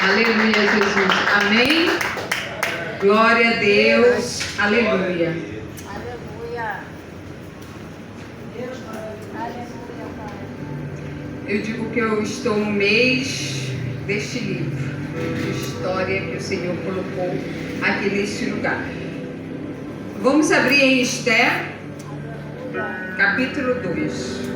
Aleluia, Jesus. Amém? Glória a Deus. Aleluia. Aleluia. Eu digo que eu estou no mês deste livro de história que o Senhor colocou aqui neste lugar. Vamos abrir em Esther, capítulo 2.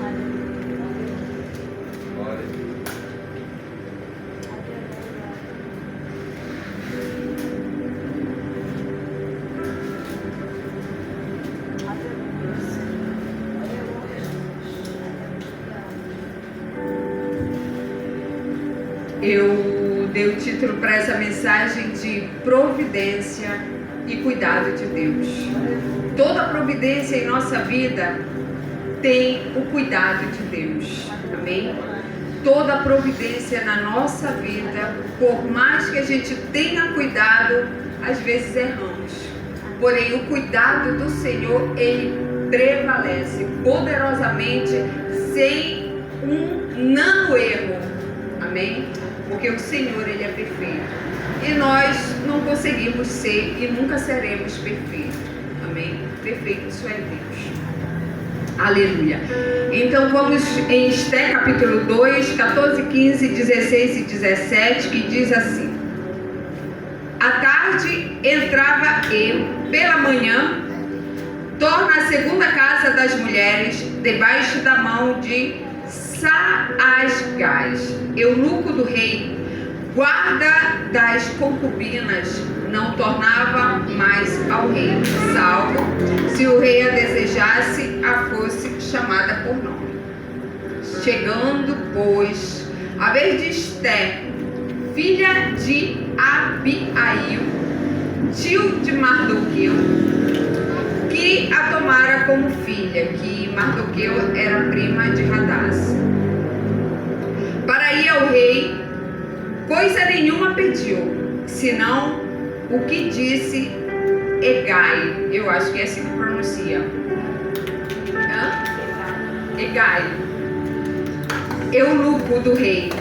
Eu dei o título para essa mensagem de providência e cuidado de Deus. Toda providência em nossa vida tem o cuidado de Deus. Amém? Toda providência na nossa vida, por mais que a gente tenha cuidado, às vezes erramos. Porém, o cuidado do Senhor, ele prevalece poderosamente, sem um nano erro. Amém? Porque o Senhor, ele é perfeito. E nós não conseguimos ser e nunca seremos perfeitos. Amém? Perfeito só é Deus. Aleluia. Então vamos em Esther capítulo 2, 14, 15, 16 e 17, que diz assim: à tarde entrava eu, pela manhã, torna a segunda casa das mulheres, debaixo da mão de Saasgás, eunuco do rei, guarda das concubinas, não tornava mais ao rei, salvo se o rei a desejasse, a fosse chamada por nome. Chegando, pois, a vez de Esther, filha de Abiail, tio de Mardoqueu, que a tomara como filha, que Mardoqueu era prima de Hadassa. Para ir ao rei, coisa nenhuma pediu, senão o que disse Hegai. Eu acho que é assim que pronuncia. Hegai, eunuco do rei,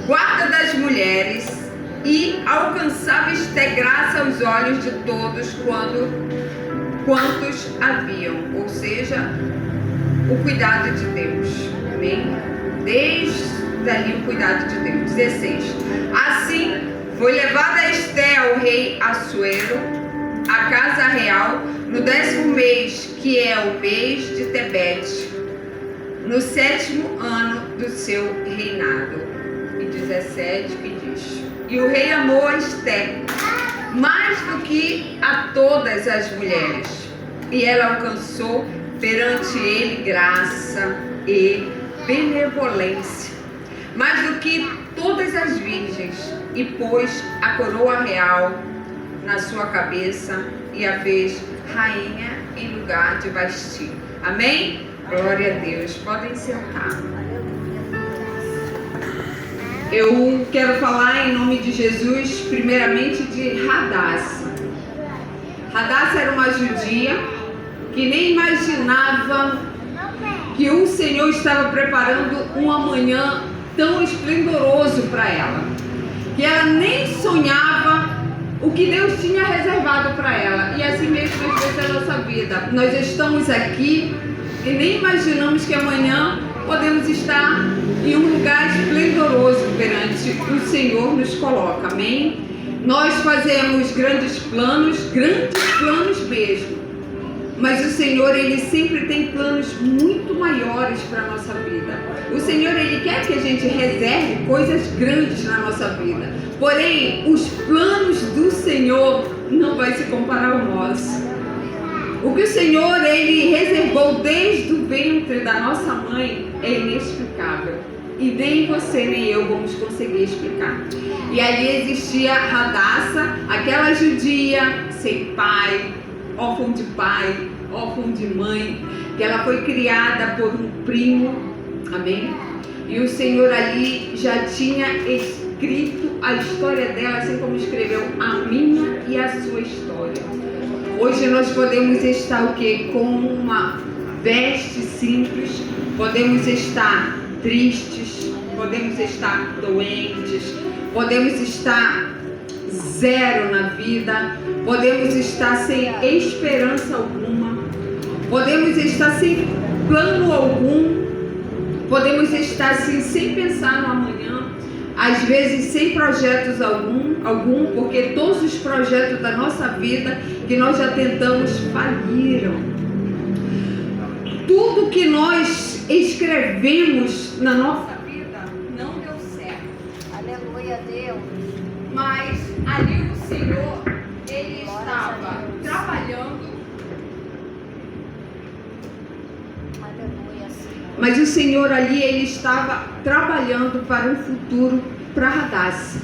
guarda das mulheres, e alcançava Esther graça aos olhos de todos quantos haviam, ou seja, o cuidado de Deus. Amém? Desde ali o cuidado de Deus. 16. Assim foi levada Esther ao rei Assuero, à casa real, no 10º mês, que é o mês de Tebete, no 7º ano do seu reinado. E 17 que diz: e o rei amou a Esther mais do que a todas as mulheres, e ela alcançou perante ele graça e benevolência, mais do que todas as virgens, e pôs a coroa real na sua cabeça e a fez rainha em lugar de Vasti. Amém? Glória a Deus. Podem sentar. Eu quero falar em nome de Jesus, primeiramente de Hadassa. Hadassa era uma judia que nem imaginava que o Senhor estava preparando um amanhã tão esplendoroso para ela, que ela nem sonhava o que Deus tinha reservado para ela. E assim mesmo às vezes é a nossa vida. Nós estamos aqui e nem imaginamos que amanhã podemos estar em um lugar esplendoroso perante o Senhor nos coloca. Amém? Nós fazemos grandes planos mesmo. Mas o Senhor, ele sempre tem planos muito maiores para a nossa vida. O Senhor, ele quer que a gente reserve coisas grandes na nossa vida. Porém, os planos do Senhor não vai se comparar ao nosso. O que o Senhor, ele reservou desde o ventre da nossa mãe é inexplicável. E nem você nem eu vamos conseguir explicar. E ali existia Hadassa, aquela judia sem pai, órfã de mãe, que ela foi criada por um primo, amém? E o Senhor ali já tinha escrito a história dela, assim como escreveu a minha e a sua história. Hoje nós podemos estar o quê? Com uma veste simples, podemos estar tristes, podemos estar doentes, podemos estar zero na vida, podemos estar sem esperança alguma, podemos estar sem plano algum, podemos estar assim, sem pensar no amanhã, às vezes sem projetos algum, porque todos os projetos da nossa vida que nós já tentamos faliram. Tudo que nós escrevemos na nossa vida não deu certo. Aleluia a Deus. Mas ali o Senhor, Ele estava trabalhando. Aleluia, Senhor. Mas o Senhor ali, Ele estava trabalhando para um futuro para Radassa.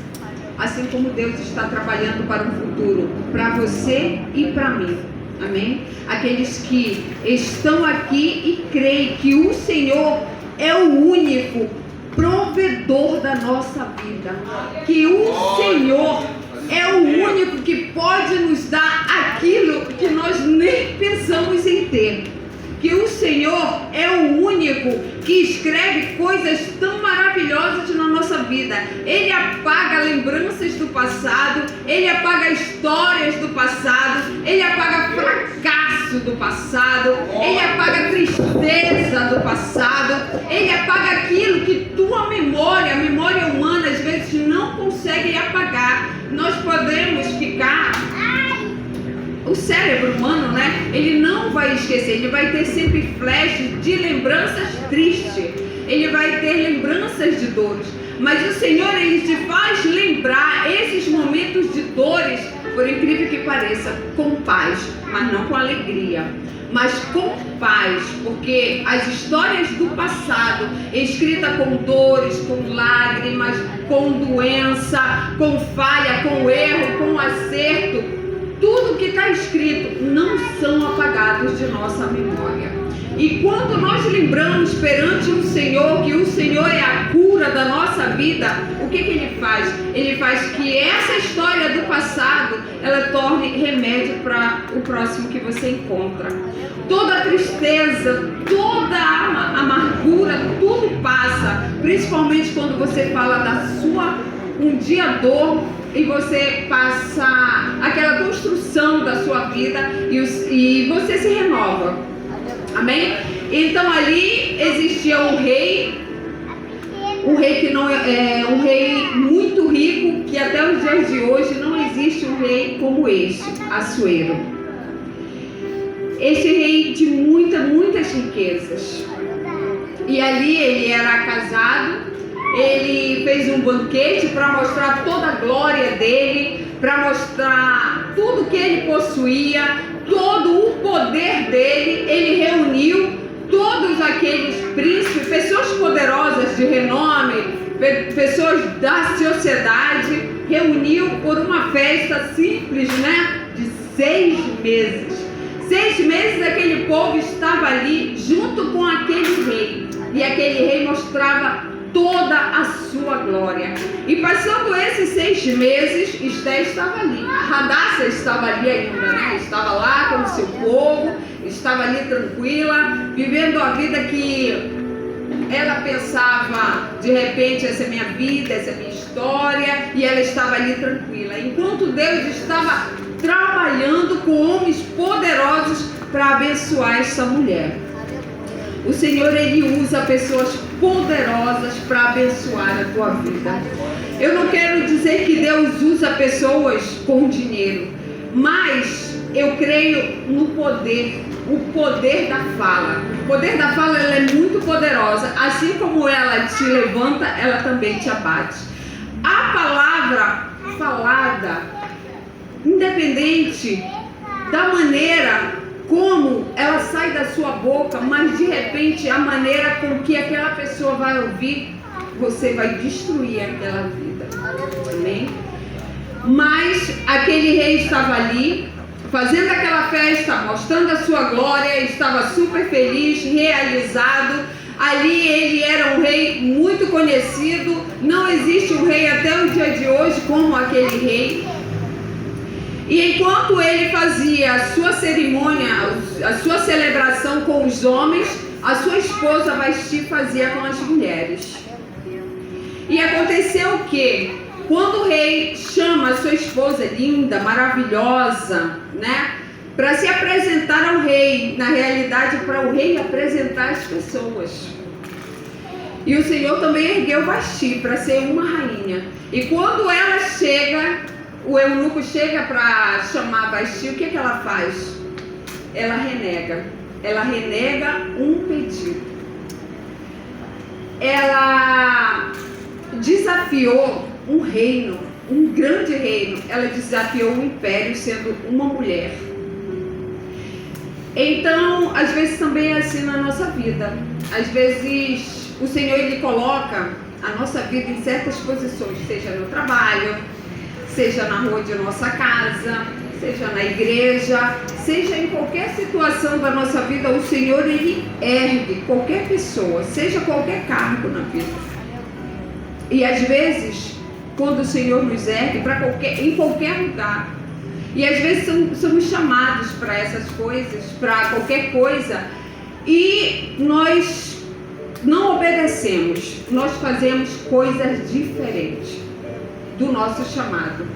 Assim como Deus está trabalhando para um futuro para você e para mim. Amém? Aqueles que estão aqui e creem que o Senhor é o único provedor da nossa vida. Que o Senhor é o único que pode nos dar aquilo que nós nem pensamos em ter. Que o Senhor é o único que escreve coisas tão maravilhosas na nossa vida. Ele apaga lembranças do passado, Ele apaga histórias do passado, Ele apaga fracasso do passado, Ele apaga tristeza do passado, Ele apaga aquilo que tua memória, a memória humana, às vezes não consegue apagar. Nós podemos ficar... O cérebro humano, né? Ele não vai esquecer, ele vai ter sempre flashes de lembranças tristes, ele vai ter lembranças de dores, mas o Senhor, Ele te faz lembrar esses momentos de dores, por incrível que pareça, com paz, mas não com alegria, mas com paz, porque as histórias do passado, escrita com dores, com lágrimas, com doença, com falha, com erro, com acerto, tudo que está escrito não são apagados de nossa memória. E quando nós lembramos perante o Senhor que o Senhor é a cura da nossa vida, o que Ele faz? Ele faz que essa história do passado, ela torne remédio para o próximo que você encontra. Toda a tristeza, toda a amargura, tudo passa, principalmente quando você fala da sua um dia dor, e você passa aquela construção da sua vida e você se renova. Amém? Então ali existia um rei que não é um rei muito rico, que até os dias de hoje não existe um rei como este, Assuero. Este rei de muitas riquezas. E ali ele era casado. Ele fez um banquete para mostrar toda a glória dele, para mostrar tudo que ele possuía, todo o poder dele. Ele reuniu todos aqueles príncipes, pessoas poderosas de renome, pessoas da sociedade, reuniu por uma festa simples, né? De 6 meses. 6 meses aquele povo estava ali junto com aquele rei, e aquele rei mostrava toda a sua glória. E passando esses 6 meses, Esté estava ali, Radassa estava ali ainda, né? Estava lá com o seu povo, estava ali tranquila, vivendo a vida que ela pensava, de repente, essa é minha vida, essa é minha história, e ela estava ali tranquila, enquanto Deus estava trabalhando com homens poderosos para abençoar essa mulher. O Senhor, Ele usa pessoas poderosas para abençoar a tua vida. Eu não quero dizer que Deus usa pessoas com dinheiro, mas eu creio no poder, o poder da fala. O poder da fala, ela é muito poderosa. Assim como ela te levanta, ela também te abate. A palavra falada, independente da maneira como ela sai da sua boca, mas de repente a maneira com que aquela pessoa vai ouvir, você vai destruir aquela vida. Amém? Mas aquele rei estava ali, fazendo aquela festa, mostrando a sua glória, estava super feliz, realizado. Ali ele era um rei muito conhecido, não existe um rei até o dia de hoje como aquele rei. E enquanto ele fazia a sua cerimônia, a sua celebração com os homens, a sua esposa Vasti fazia com as mulheres. E aconteceu que, quando o rei chama a sua esposa linda, maravilhosa, né, para se apresentar ao rei, na realidade, para o rei apresentar as pessoas. E o Senhor também ergueu Vasti para ser uma rainha. E quando ela chega, o eunuco chega para chamar Vasti, o que ela faz? Ela renega. Ela renega um pedido. Ela desafiou um reino, um grande reino. Ela desafiou um império sendo uma mulher. Então, às vezes também é assim na nossa vida. Às vezes o Senhor, Ele coloca a nossa vida em certas posições, seja no trabalho, seja na rua de nossa casa, seja na igreja, seja em qualquer situação da nossa vida, o Senhor, Ele ergue qualquer pessoa, seja qualquer cargo na vida. E às vezes, quando o Senhor nos ergue em qualquer lugar, e às vezes somos chamados para essas coisas, para qualquer coisa, e nós não obedecemos, nós fazemos coisas diferentes do nosso chamado.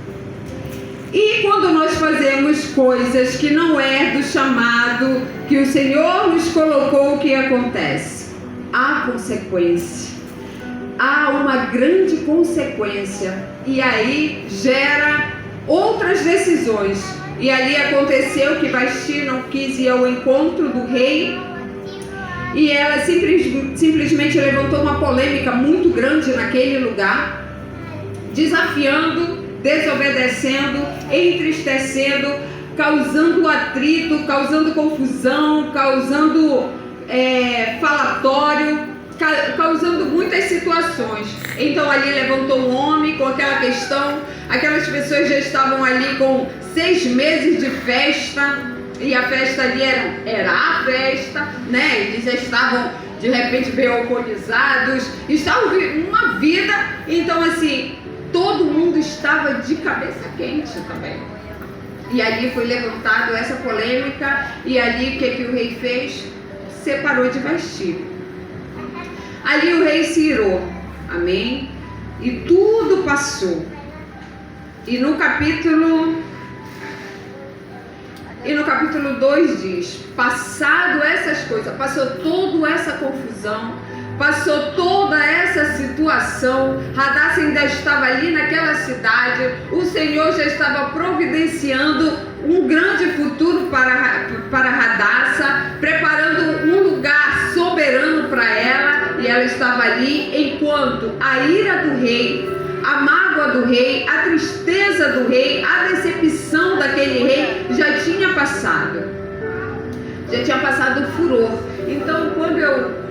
E quando nós fazemos coisas que não é do chamado que o Senhor nos colocou, o que acontece? Há consequência. Há uma grande consequência. E aí gera outras decisões. E ali aconteceu que Vasti não quis ir ao encontro do rei. E ela simplesmente levantou uma polêmica muito grande naquele lugar, desafiando, desobedecendo, entristecendo, causando atrito, causando confusão, causando falatório, causando muitas situações. Então ali levantou um homem com aquela questão, aquelas pessoas já estavam ali com 6 meses de festa, e a festa ali era a festa, né? Eles já estavam de repente bem alcoolizados, estavam vivendo uma vida, então assim, todo mundo estava de cabeça quente também. E ali foi levantado essa polêmica, e ali o que o rei fez? Separou de Vasti. Ali o rei se irou, amém? E tudo passou. E no capítulo 2 diz: passado essas coisas, passou toda essa confusão, passou toda essa situação, Hadassa ainda estava ali naquela cidade, o Senhor já estava providenciando um grande futuro para Hadassa, preparando um lugar soberano para ela, e ela estava ali enquanto a ira do rei, a mágoa do rei, a tristeza do rei, a decepção daquele rei já tinha passado o furor. Então, quando eu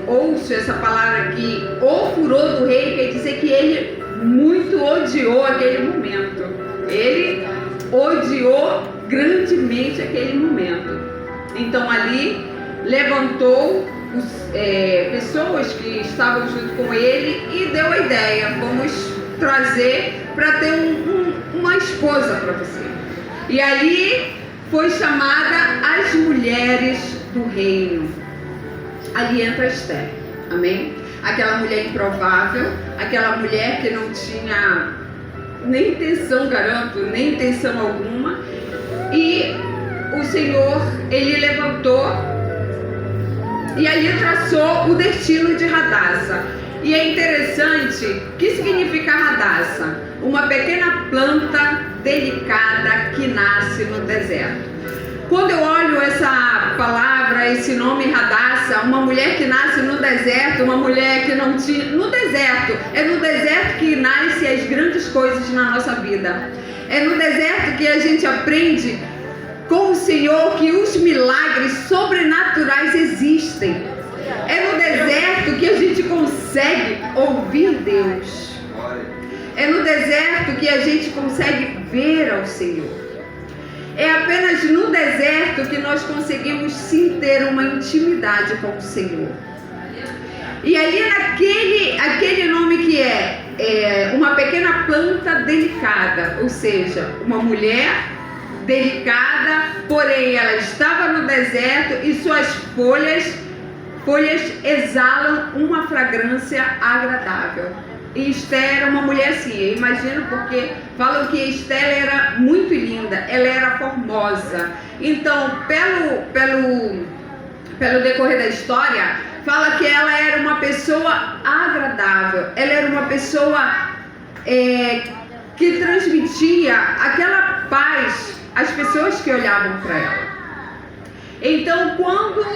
ouço essa palavra aqui, o furor do rei, quer dizer que ele muito odiou aquele momento. Ele odiou grandemente aquele momento. Então ali levantou pessoas que estavam junto com ele e deu a ideia: vamos trazer para ter uma esposa para você. E ali foi chamada as mulheres do reino. Ali entra Esther, amém? Aquela mulher improvável, aquela mulher que não tinha nem intenção, garanto, nem intenção alguma. E o Senhor, Ele levantou e ali traçou o destino de Hadassa. E é interessante, o que significa Hadassa? Uma pequena planta delicada que nasce no deserto. Quando eu olho essa palavra, esse nome Hadassa, uma mulher que nasce no deserto, uma mulher que não tinha... No deserto, é no deserto que nascem as grandes coisas na nossa vida. É no deserto que a gente aprende com o Senhor que os milagres sobrenaturais existem. É no deserto que a gente consegue ouvir Deus. É no deserto que a gente consegue ver ao Senhor. É apenas no deserto que nós conseguimos sim ter uma intimidade com o Senhor. E ali aquele nome que é uma pequena planta delicada, ou seja, uma mulher delicada, porém ela estava no deserto e suas folhas exalam uma fragrância agradável. E Esther era uma mulher assim, eu imagino, porque falam que Esther era muito linda, ela era formosa. Então, pelo decorrer da história, fala que ela era uma pessoa agradável, ela era uma pessoa que transmitia aquela paz às pessoas que olhavam para ela. Então, quando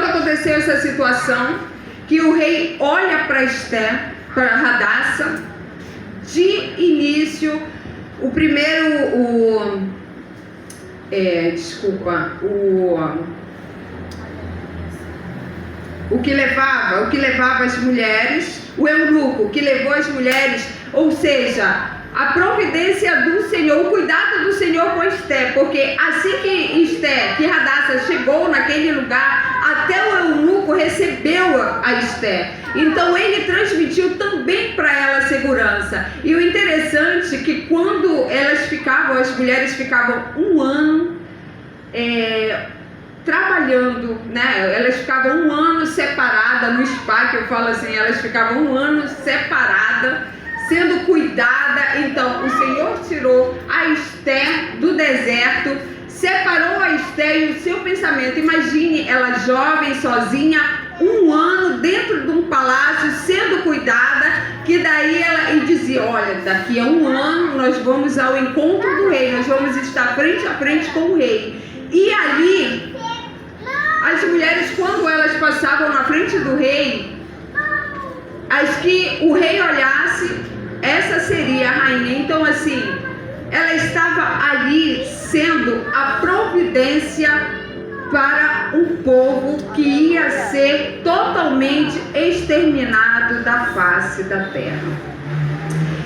aconteceu essa situação, que o rei olha para Esther, para Hadassah, de início, o que levava as mulheres, o eunuco que levou as mulheres, ou seja, a providência do Senhor, o cuidado do Senhor com Esther, porque assim que Hadassah chegou naquele lugar, até o eunuco recebeu a Esther. Então ele transmitiu também para ela segurança. E o interessante é que quando as mulheres ficavam um ano trabalhando, né? Elas ficavam um ano separadas no spa, que eu falo assim, elas ficavam um ano separadas, sendo cuidada. Então o Senhor tirou a Esther do deserto, separou a Esther e o seu pensamento. Imagine ela jovem, sozinha, um ano dentro de um palácio, sendo cuidada, que daí ela dizia, olha, daqui a um ano nós vamos ao encontro do rei, nós vamos estar frente a frente com o rei. E ali, as mulheres, quando elas passavam na frente do rei, as que o rei olhasse, essa seria a rainha. Então assim, ela estava ali sendo a providência para um povo que ia ser totalmente exterminado da face da terra.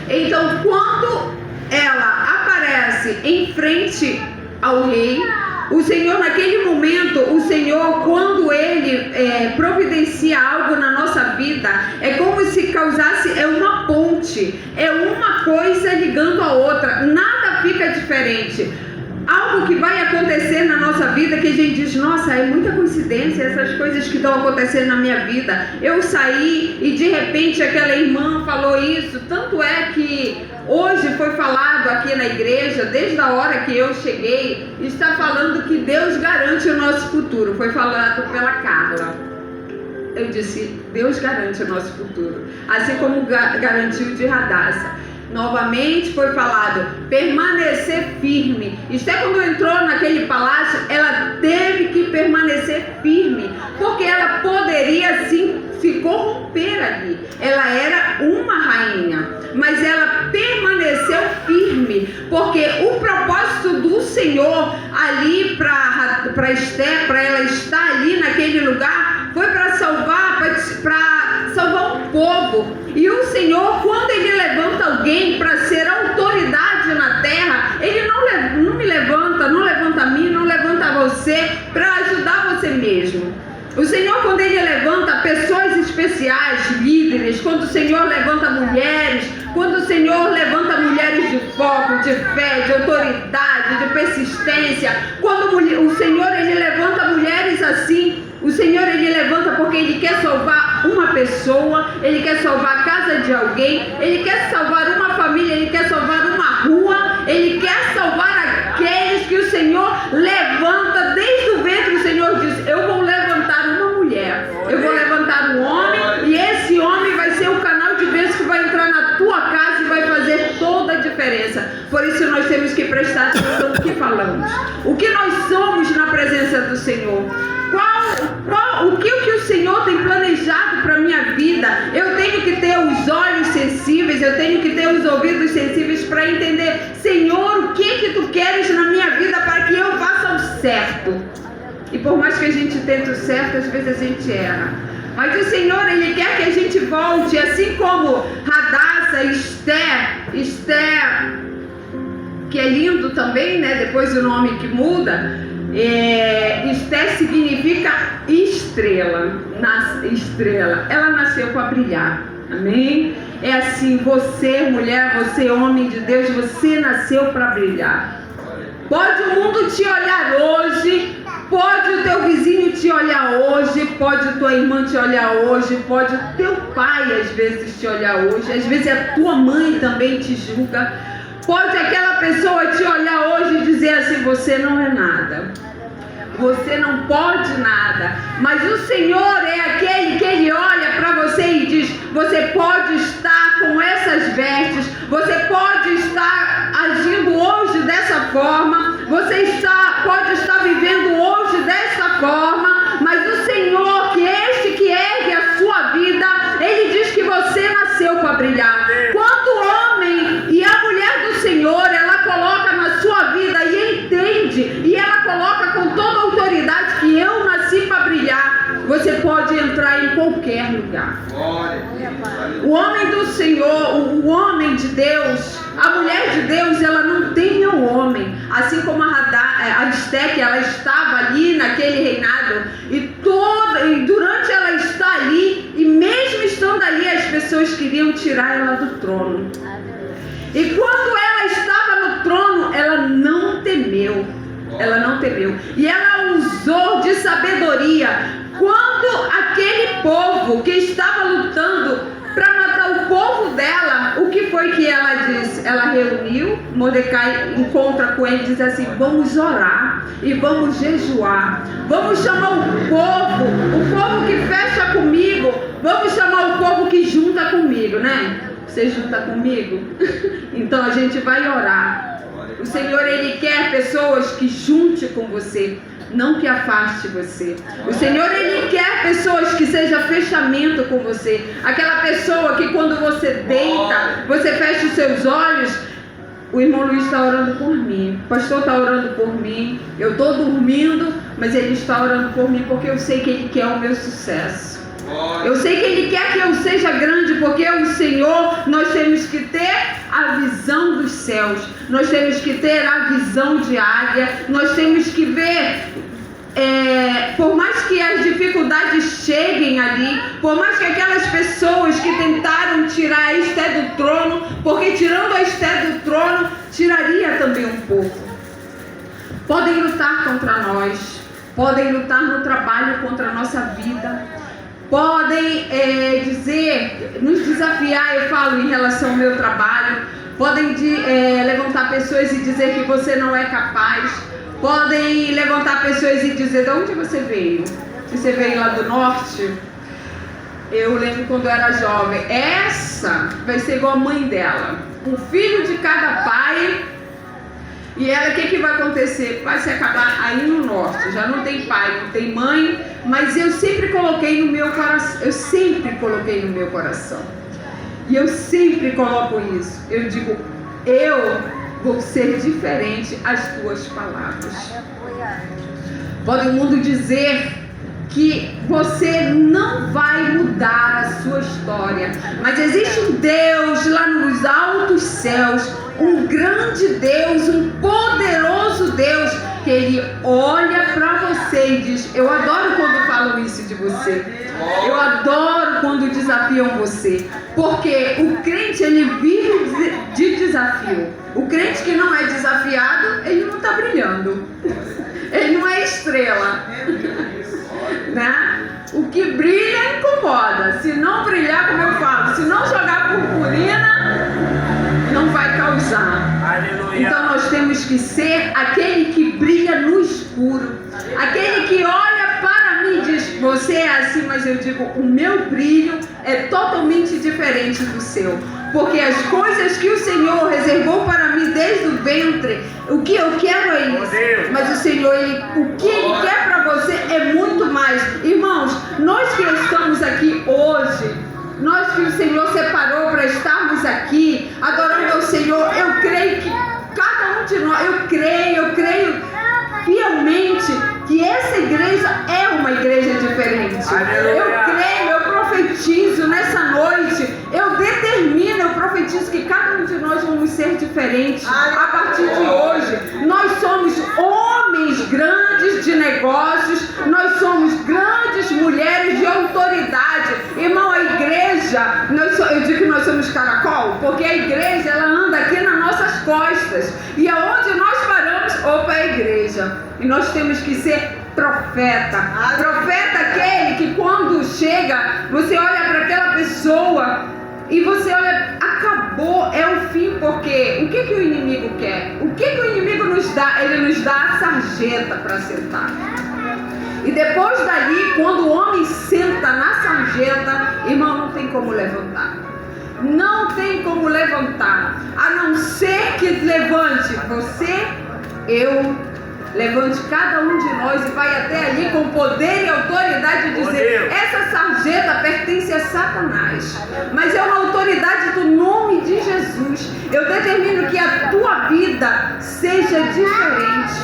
Então, quando ela aparece em frente ao rei, o Senhor, naquele momento, o Senhor, quando Ele providencia algo na nossa vida, é como se causasse uma ponte, é uma coisa ligando a outra, nada fica diferente. Algo que vai acontecer na nossa vida que a gente diz, nossa, é muita coincidência essas coisas que estão acontecendo na minha vida. Eu saí e de repente aquela irmã falou isso. Tanto é que hoje foi falado aqui na igreja, desde a hora que eu cheguei, está falando que Deus garante o nosso futuro. Foi falado pela Carla. Eu disse, Deus garante o nosso futuro, assim como garantiu de Hadassah. Novamente foi falado, permanecer firme. Esther, quando entrou naquele palácio, ela teve que permanecer firme, porque ela poderia sim se corromper ali. Ela era uma rainha, mas ela permaneceu firme, porque o propósito do Senhor ali para Esther, para ela estar ali naquele lugar, foi para salvar um povo. E o Senhor, quando Ele levanta alguém para ser autoridade na terra, Ele não me levanta, não levanta a mim, não levanta você para ajudar você mesmo. O Senhor, quando Ele levanta pessoas especiais, líderes, quando o Senhor levanta mulheres, quando o Senhor levanta mulheres de foco, de fé, de autoridade, de persistência, quando o Senhor, Ele levanta mulheres assim, o Senhor, Ele levanta porque Ele quer salvar uma pessoa, Ele quer salvar a casa de alguém, Ele quer salvar uma família, Ele quer salvar uma rua, Ele quer salvar aqueles que o Senhor levanta desde o ventre. O Senhor diz, eu vou levantar uma mulher, eu vou levantar um homem, e esse homem vai ser o canal de bênção que vai entrar na tua casa e vai fazer toda a diferença. Por isso nós temos que prestar atenção no que falamos, o que nós somos na presença do Senhor. O que o Senhor tem planejado para a minha vida. Eu tenho que ter os olhos sensíveis, eu tenho que ter os ouvidos sensíveis para entender, Senhor, o que tu queres na minha vida para que eu faça o certo. E por mais que a gente tente o certo, às vezes a gente erra. Mas o Senhor, Ele quer que a gente volte, assim como Hadassah, Esther, que é lindo também, né? Depois o nome que muda. Esther significa estrela. Ela nasceu para brilhar. Amém? É assim, você mulher, você homem de Deus, você nasceu para brilhar. Pode o mundo te olhar hoje Pode o teu vizinho te olhar hoje, pode tua irmã te olhar hoje, pode o teu pai às vezes te olhar hoje, às vezes a tua mãe também te julga. Pode aquela pessoa te olhar hoje e dizer assim: você não é nada, você não pode nada. Mas o Senhor é aquele que Ele olha para você e diz: você pode estar com essas vestes, você pode estar agindo hoje dessa forma, você pode estar vivendo hoje dessa forma, mas o Senhor, que é este que ergue a sua vida, Ele diz que você nasceu para brilhar. Quando o homem e a mulher do Senhor, ela coloca na sua vida e entende, e ela coloca com toda a autoridade que eu nasci para brilhar, você pode entrar em qualquer lugar. O homem do Senhor, o homem de Deus, a mulher de Deus, ela não teme ao homem. Assim como a Esteque, ela estava ali naquele reinado, e durante ela estar ali, e mesmo estando ali, as pessoas queriam tirar ela do trono. E quando ela estava no trono, ela não temeu. Ela não temeu. E ela usou de sabedoria. Quando aquele povo que estava lutando para matar o povo dela, o que foi que ela disse? Ela reuniu, Mordecai encontra com ele e diz assim: vamos orar e vamos jejuar. Vamos chamar o povo que fecha comigo. Vamos chamar o povo que junta comigo, né? Você junta comigo? Então a gente vai orar. O Senhor, Ele quer pessoas que junte com você, não que afaste você. O Senhor, Ele quer pessoas que sejam fechamento com você. Aquela pessoa que quando você deita, você fecha os seus olhos. O irmão Luiz está orando por mim, o pastor está orando por mim, eu estou dormindo, mas ele está orando por mim porque eu sei que Ele quer o meu sucesso. Eu sei que Ele quer que eu seja grande, porque o Senhor, nós temos que ter a visão dos céus, nós temos que ter a visão de águia, nós temos que ver, por mais que as dificuldades cheguem ali, por mais que aquelas pessoas que tentaram tirar a Esté do trono, porque tirando a Esté do trono, tiraria também um povo. Podem lutar contra nós, podem lutar no trabalho contra a nossa vida, podem nos desafiar, eu falo em relação ao meu trabalho, podem levantar pessoas e dizer que você não é capaz, podem levantar pessoas e dizer: de onde você veio? Se você veio lá do norte, eu lembro quando eu era jovem, essa vai ser igual a mãe dela, um filho de cada pai. E ela, o que vai acontecer? Vai se acabar aí no norte, já não tem pai, não tem mãe, mas eu sempre coloquei no meu coração, e eu sempre coloco isso, eu digo: eu vou ser diferente às tuas palavras. Pode o mundo dizer que você não vai mudar a sua história, mas existe um Deus lá nos altos céus, um grande Deus, um poderoso Deus, que Ele olha para você e diz: eu adoro quando falam isso de você, eu adoro quando desafiam você, porque o crente, ele vive de desafio. O crente que não é desafiado, ele não está brilhando, ele não é estrela, né? O que brilha incomoda. Se não brilhar, como eu falo, se não jogar purpurina, não vai causar. Aleluia. Então nós temos que ser aquele que brilha no escuro, aquele que olha para mim e diz: você é assim, mas eu digo: o meu brilho é totalmente diferente do seu, porque as coisas que o Senhor reservou para mim desde o ventre, o que eu quero é isso, mas o Senhor, o que Ele quer para você é muito mais. Irmãos, nós que estamos aqui hoje, nós que o Senhor separou para estarmos aqui adorando ao Senhor, eu creio que cada um de nós, eu creio fielmente que essa igreja é uma igreja diferente. Eu creio, eu profetizo nessa noite, eu determino, eu profetizo que cada um de nós vamos ser diferentes a partir de hoje. Nós somos homens grandes de negócios, nós somos grandes mulheres de autoridade. Irmão, a igreja, eu digo que nós somos caracol, porque a igreja, ela anda aqui nas nossas costas, e aonde nós paramos, opa, é a igreja. E nós temos que ser profeta. Profeta é aquele que quando chega, você olha para aquela pessoa e você olha, acabou, é o fim, porque o que o inimigo quer? O que o inimigo nos dá? Ele nos dá a sarjeta para sentar. E depois dali, quando o homem senta na sarjeta, irmão, não tem como levantar. Não tem como levantar, a não ser que levante você, eu, levante cada um de nós e vai até ali com poder e autoridade de dizer: essa sarjeta pertence a Satanás, mas é uma autoridade do nome de Jesus. Eu determino que a tua vida seja diferente,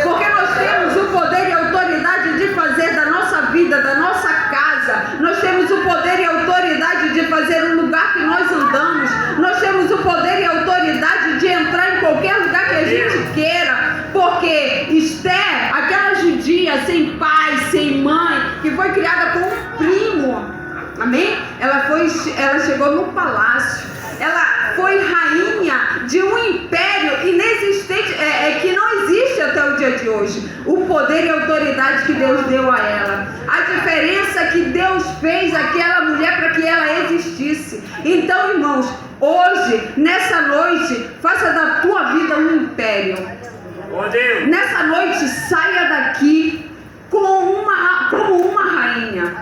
porque nós temos o poder e a autoridade de fazer da nossa vida, da nossa casa, nós temos o poder e a autoridade de fazer um lugar que nós andamos, nós temos o poder e a autoridade de entrar em qualquer lugar que a gente queira, porque Esther, aquela judia sem pai, sem mãe, que foi criada com um primo, amém? Ela chegou no palácio, ela foi rainha de um império inexistente, que não existe até o dia de hoje. O poder e a autoridade que Deus deu a ela, a diferença que Deus fez aquela mulher para que ela existisse. Então, irmãos, hoje, nessa noite, faça da tua vida um império. Nessa noite, saia daqui como uma rainha.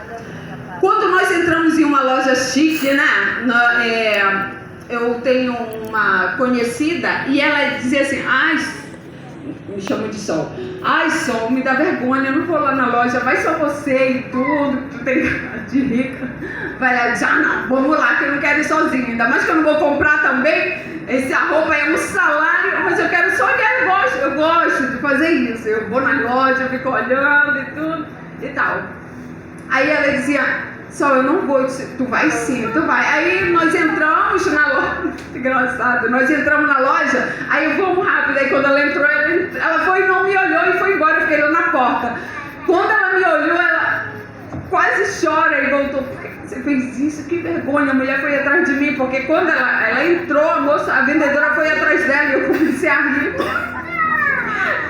Quando nós entramos em uma loja chique, né? Eu tenho uma conhecida e ela dizia assim: ai, me chama de Sol. Ai, Sol, me dá vergonha, eu não vou lá na loja, vai só você e tudo, tu tem cara de rica. Vai lá, já não, vamos lá que eu não quero ir sozinha, ainda mais que eu não vou comprar também. Essa roupa é um salário, mas eu quero só olhar, eu gosto de fazer isso. Eu vou na loja, eu fico olhando e tudo e tal. Aí ela dizia: Sol, eu não vou, tu vai sim, tu vai. Aí nós entramos na loja, engraçado, nós entramos na loja, aí vamos rápido, aí quando ela entrou, ela foi e não me olhou e foi embora, eu fiquei lá na porta. Quando ela me olhou, ela quase chora e voltou: por que você fez isso? Que vergonha, a mulher foi atrás de mim, porque quando ela entrou, a moça, a vendedora foi atrás dela e eu comecei a rir.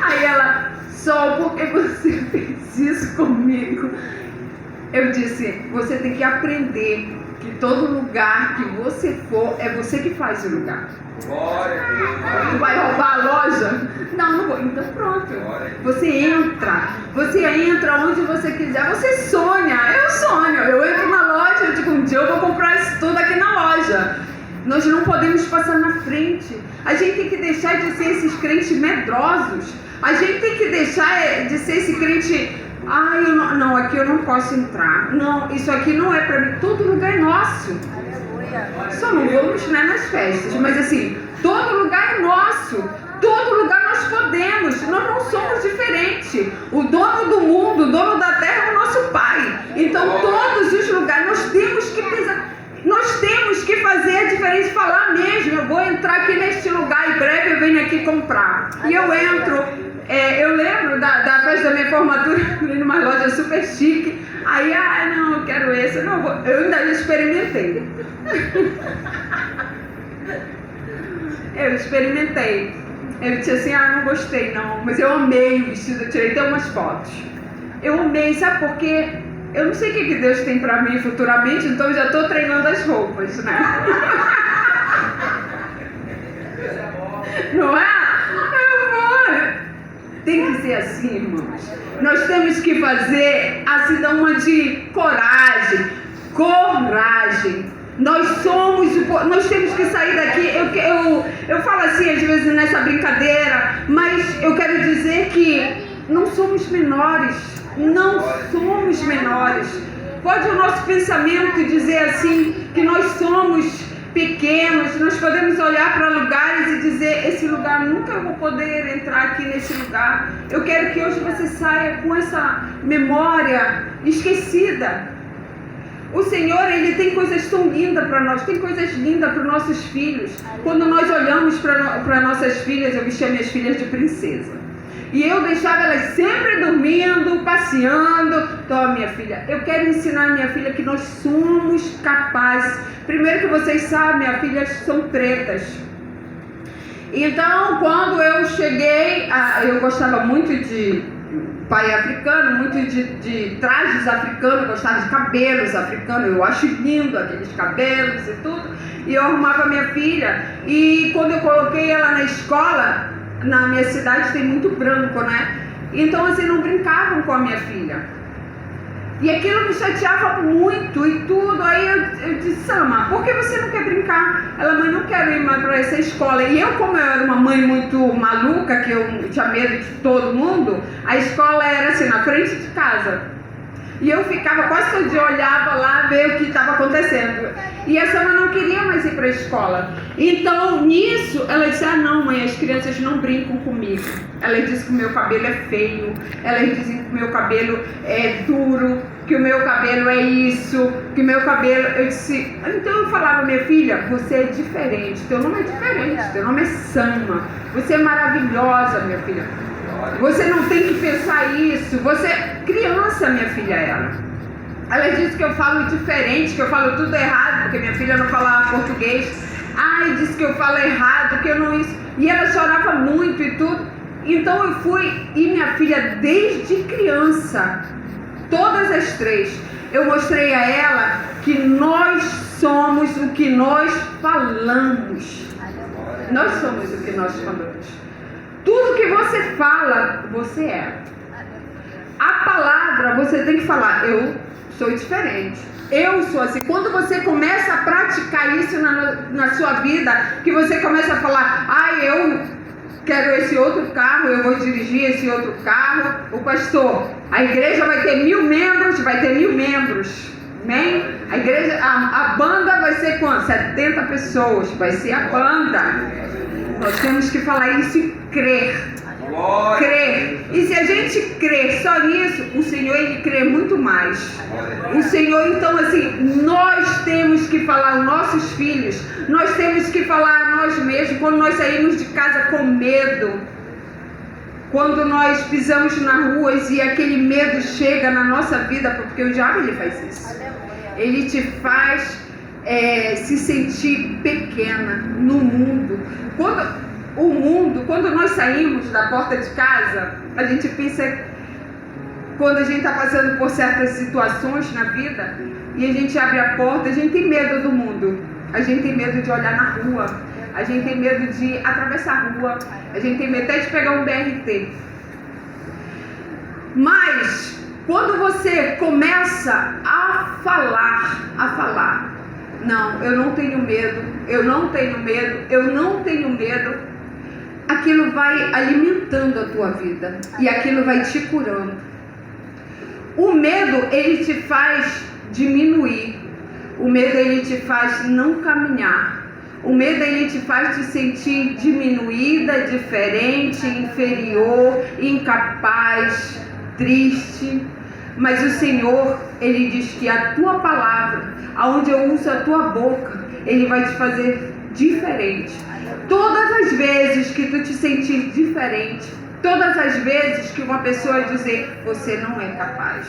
Aí ela: Sol, por que você fez isso comigo? Eu disse: você tem que aprender que todo lugar que você for, é você que faz o lugar. Tu vai roubar a loja? Não, não vou. Então pronto. Você entra onde você quiser. Você sonha. Eu sonho. Eu entro na loja, eu digo: um dia eu vou comprar isso tudo aqui na loja. Nós não podemos passar na frente. A gente tem que deixar de ser esses crentes medrosos. A gente tem que deixar de ser esse crente: ai, não, aqui eu não posso entrar. Não, isso aqui não é para mim. Todo lugar é nosso. Só não vamos, né, nas festas, mas assim, todo lugar é nosso. Todo lugar nós podemos. Nós não somos diferentes. O dono do mundo, o dono da terra é o nosso Pai. Então todos os lugares nós temos que pensar. Nós temos que fazer a diferença e falar mesmo: eu vou entrar aqui neste lugar, em breve eu venho aqui comprar. E eu entro. Eu lembro da festa da minha formatura, numa loja super chique. Aí, não, eu quero esse. Eu ainda experimentei. Eu experimentei. Eu disse assim: não gostei não, mas eu amei o vestido, eu tirei até umas fotos. Eu amei, sabe por quê? Eu não sei o que Deus tem pra mim futuramente, então eu já estou treinando as roupas, né? Não é? Tem que ser assim, irmãos. Nós temos que fazer assim uma de coragem. Nós temos que sair daqui. Eu falo assim às vezes nessa brincadeira, mas eu quero dizer que não somos menores. Não somos menores. Pode o nosso pensamento dizer assim que nós somos pequenos, nós podemos olhar para lugares e dizer: esse lugar nunca eu vou poder entrar aqui nesse lugar. Eu quero que hoje você saia com essa memória esquecida. O Senhor, Ele tem coisas tão lindas para nós, tem coisas lindas para os nossos filhos. Quando nós olhamos para nossas filhas, eu vestia minhas filhas de princesa. E eu deixava elas sempre dormindo, passeando. Então, minha filha, eu quero ensinar a minha filha que nós somos capazes. Primeiro que vocês sabem, minha filha, são pretas. Então, quando eu cheguei, eu gostava muito de pai africano, muito de trajes africanos, gostava de cabelos africanos, eu acho lindo aqueles cabelos e tudo, e eu arrumava minha filha, e quando eu coloquei ela na escola, na minha cidade tem muito branco, né? Então assim, não brincavam com a minha filha. E aquilo me chateava muito e tudo. Aí eu disse, Sama, por que você não quer brincar? Ela, mãe, não quero ir mais para essa escola. E eu, como eu era uma mãe muito maluca, que eu tinha medo de todo mundo, a escola era assim, na frente de casa. E eu ficava, quase todo dia olhava lá, ver o que estava acontecendo. E a Sama não queria mais ir para a escola. Então, nisso, ela disse, ah não, mãe, as crianças não brincam comigo. Ela disse que o meu cabelo é feio, elas dizem que o meu cabelo é duro, que o meu cabelo é isso, que o meu cabelo... Eu disse, então eu falava, minha filha, você é diferente, teu nome é diferente, teu nome é Sama, você é maravilhosa, minha filha. Você não tem que pensar isso. Você é criança, minha filha, ela disse que eu falo diferente, que eu falo tudo errado, porque minha filha não falava português. Ai, disse que eu falo errado, que eu não isso. E ela chorava muito e tudo. Então eu fui, e minha filha, desde criança, todas as três, eu mostrei a ela que nós somos o que nós falamos. Nós somos o que nós falamos. Tudo que você fala, você é. A palavra, você tem que falar, eu sou diferente. Eu sou assim. Quando você começa a praticar isso na sua vida, que você começa a falar, eu quero esse outro carro, eu vou dirigir esse outro carro. O pastor, a igreja vai ter 1000 membros, vai ter 1000 membros. Amém? A igreja, a banda vai ser quanto? 70 pessoas, vai ser a banda. Nós temos que falar isso e crer. Crer. E se a gente crer só nisso, o Senhor, Ele crê muito mais. O Senhor, então assim, nós temos que falar aos nossos filhos, nós temos que falar a nós mesmos, quando nós saímos de casa com medo, quando nós pisamos na rua e aquele medo chega na nossa vida, porque o diabo, ele faz isso. Ele te faz se sentir pequena no mundo. Quando nós saímos da porta de casa, a gente pensa, quando a gente está passando por certas situações na vida, e a gente abre a porta, a gente tem medo do mundo, a gente tem medo de olhar na rua, a gente tem medo de atravessar a rua, a gente tem medo até de pegar um BRT. Mas, quando você começa a falar, não, eu não tenho medo, eu não tenho medo, eu não tenho medo, aquilo vai alimentando a tua vida e aquilo vai te curando. O medo, ele te faz diminuir, o medo, ele te faz não caminhar, o medo, ele te faz te sentir diminuída, diferente, inferior, incapaz, triste. Mas o Senhor, Ele diz que a tua palavra, aonde eu uso a tua boca, Ele vai te fazer diferente. Todas as vezes que tu te sentir diferente, todas as vezes que uma pessoa dizer, você não é capaz,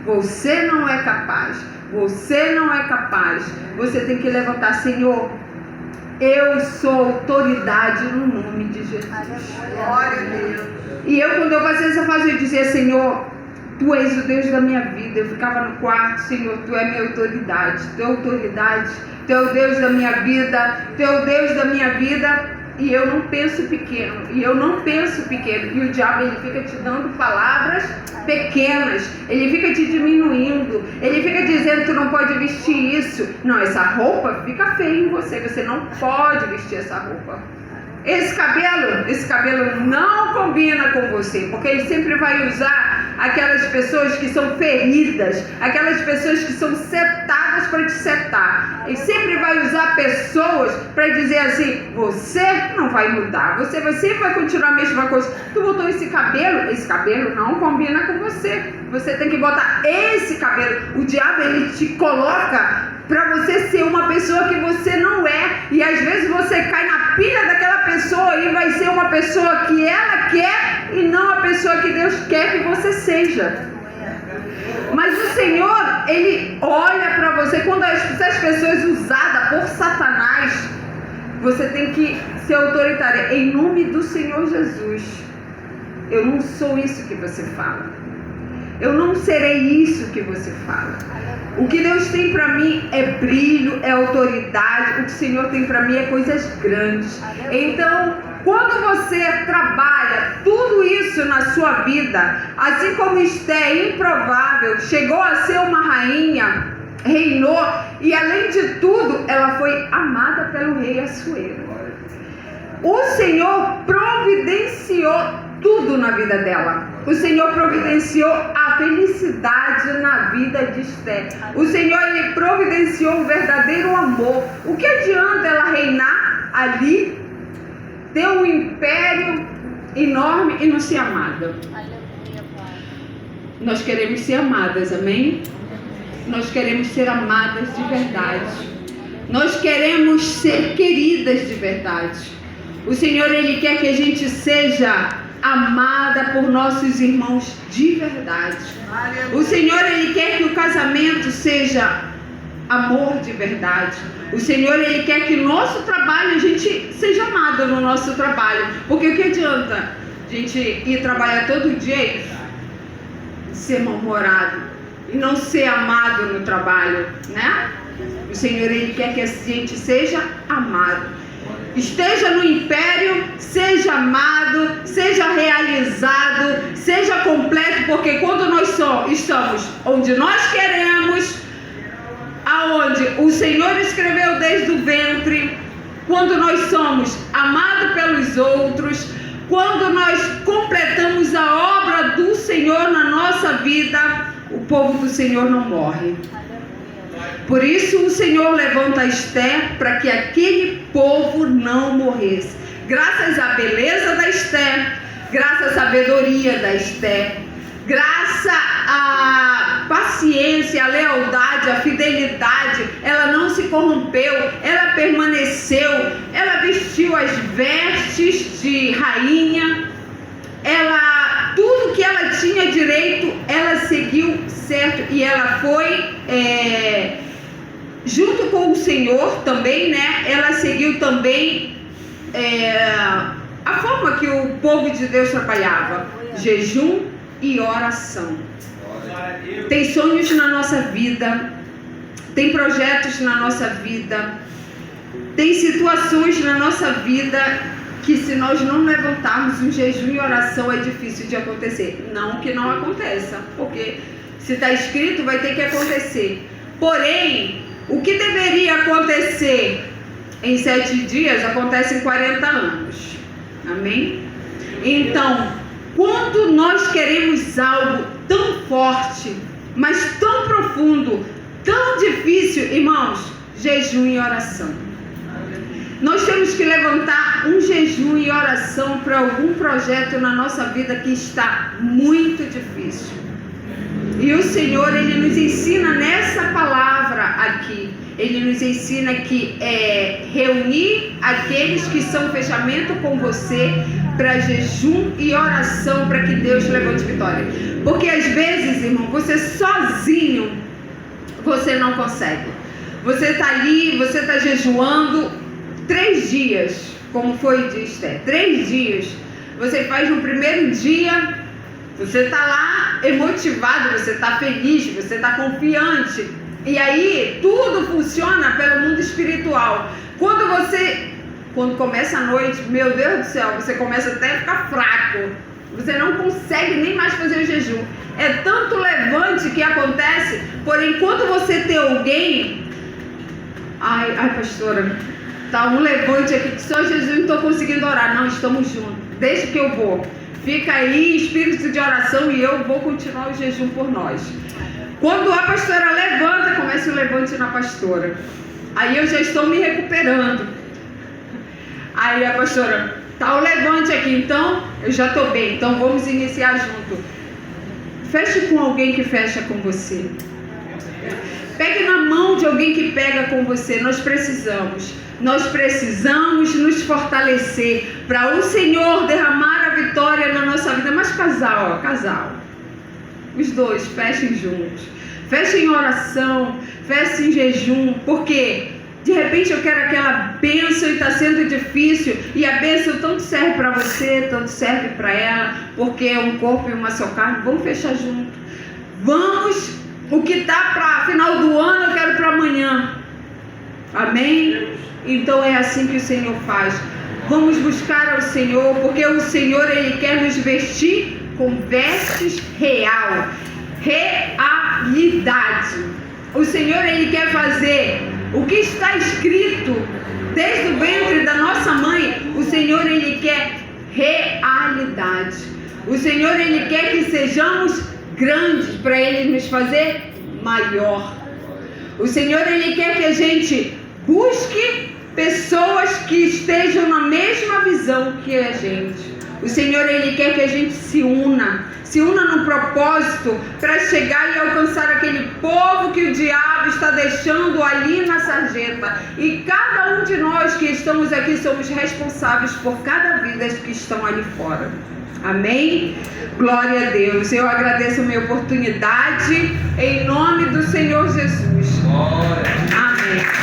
você não é capaz, você não é capaz, você tem que levantar, Senhor, eu sou autoridade no nome de Jesus. Glória a Deus. E eu, quando eu passei essa fase, eu dizia, Senhor, Tu és o Deus da minha vida. Eu ficava no quarto, Senhor, Tu é minha autoridade. Tu é autoridade, Tu é o Deus da minha vida, Tu é o Deus da minha vida. E eu não penso pequeno, e o diabo, ele fica te dando palavras pequenas, ele fica te diminuindo, ele fica dizendo, tu não pode vestir isso. Não, essa roupa fica feia em você, você não pode vestir essa roupa. Esse cabelo não combina com você, porque ele sempre vai usar aquelas pessoas que são feridas, aquelas pessoas que são setadas para te setar. Ele sempre vai usar pessoas para dizer assim, você não vai mudar, você sempre vai continuar a mesma coisa. Tu botou esse cabelo não combina com você, você tem que botar esse cabelo. O diabo, ele te coloca para você ser uma pessoa que você não é, e às vezes você cai na pilha daquela pessoa e vai ser uma pessoa que ela quer e não a pessoa que Deus quer que você seja. Mas o Senhor, Ele olha para você, quando essas pessoas usadas por Satanás, você tem que ser autoritária, em nome do Senhor Jesus. Eu não sou isso que você fala. Eu não serei isso que você fala. O que Deus tem para mim é brilho, é autoridade. O que o Senhor tem para mim é coisas grandes. Então, quando você trabalha tudo isso na sua vida, assim como Esté, improvável, chegou a ser uma rainha, reinou, e além de tudo, ela foi amada pelo rei Assuero. O Senhor providenciou tudo na vida dela. O Senhor providenciou a felicidade na vida de Esté. O Senhor, Ele providenciou um verdadeiro amor. O que adianta ela reinar ali, ter um império enorme e não ser amada? Nós queremos ser amadas, amém? Nós queremos ser amadas de verdade. Nós queremos ser queridas de verdade. O Senhor, Ele quer que a gente seja amada por nossos irmãos de verdade. O Senhor, Ele quer que o casamento seja amor de verdade. O Senhor, Ele quer que o nosso trabalho, a gente seja amado no nosso trabalho. Porque o que adianta a gente ir trabalhar todo dia e ser mal-humorado e não ser amado no trabalho, né? O Senhor, Ele quer que a gente seja amado. Esteja no império, seja amado, seja realizado, seja completo, porque quando nós estamos onde nós queremos, aonde o Senhor escreveu desde o ventre, quando nós somos amados pelos outros, quando nós completamos a obra do Senhor na nossa vida, o povo do Senhor não morre. Por isso o Senhor levanta Esté para que aquele povo não morresse. Graças à beleza da Esté, graças à sabedoria da Esté, graças à paciência, à lealdade, à fidelidade, ela não se corrompeu, ela permaneceu, ela vestiu as vestes de rainha, tudo que ela tinha direito, ela seguiu certo, e ela foi junto com o Senhor também, né? Ela seguiu também a forma que o povo de Deus trabalhava: jejum e oração. Tem sonhos na nossa vida, tem projetos na nossa vida, tem situações na nossa vida que, se nós não levantarmos um jejum e oração, é difícil de acontecer. Não que não aconteça, porque se está escrito, vai ter que acontecer. Porém, o que deveria acontecer em 7 dias, acontece em 40 anos. Amém? Então, quando nós queremos algo tão forte, mas tão profundo, tão difícil, irmãos, jejum e oração. Nós temos que levantar um jejum e oração para algum projeto na nossa vida que está muito difícil. E o Senhor, Ele nos ensina nessa palavra aqui. Ele nos ensina que é reunir aqueles que são fechamento com você para jejum e oração, para que Deus levante vitória. Porque às vezes, irmão, você sozinho, você não consegue. Você está ali, você está jejuando 3 dias, como foi de Esté, 3 dias. Você faz no primeiro dia, você está lá emotivado, você está feliz, você está confiante. E aí tudo funciona pelo mundo espiritual. Quando começa a noite, meu Deus do céu, você começa até a ficar fraco. Você não consegue nem mais fazer o jejum. É tanto levante que acontece. Porém, quando você tem alguém, ai pastora, tá um levante aqui que só Jesus não estou conseguindo orar. Não, estamos juntos. Deixa que eu vou. Fica aí, espírito de oração, e eu vou continuar o jejum por nós. Quando a pastora levanta, começa o levante na pastora. Aí eu já estou me recuperando. Aí a pastora, tá o levante aqui, então eu já estou bem, então vamos iniciar junto. Feche com alguém que fecha com você. Pegue na mão de alguém que pega com você. Nós precisamos nos fortalecer para o Senhor derramar a vitória na nossa vida. Mas casal, os dois fechem juntos, fechem em oração, fechem em jejum, porque de De repente eu quero aquela bênção e está sendo difícil. E a bênção tanto serve para você, tanto serve para ela, porque é um corpo e uma só carne. Vamos fechar junto. Vamos, o que está para final do ano eu quero para amanhã. Amém? Então é assim que o Senhor faz. Vamos buscar ao Senhor, porque o Senhor, Ele quer nos vestir com vestes real, realidade. O Senhor, Ele quer fazer o que está escrito desde o ventre da nossa mãe. O Senhor, Ele quer realidade. O Senhor, Ele quer que sejamos grandes para Ele nos fazer maior. O Senhor, Ele quer que a gente busque pessoas que estejam na mesma visão que a gente. O Senhor, Ele quer que a gente se una no propósito para chegar e alcançar aquele povo que o diabo está deixando ali na sarjeta. E cada um de nós que estamos aqui somos responsáveis por cada vida que estão ali fora. Amém? Glória a Deus. Eu agradeço a minha oportunidade em nome do Senhor Jesus. Amém.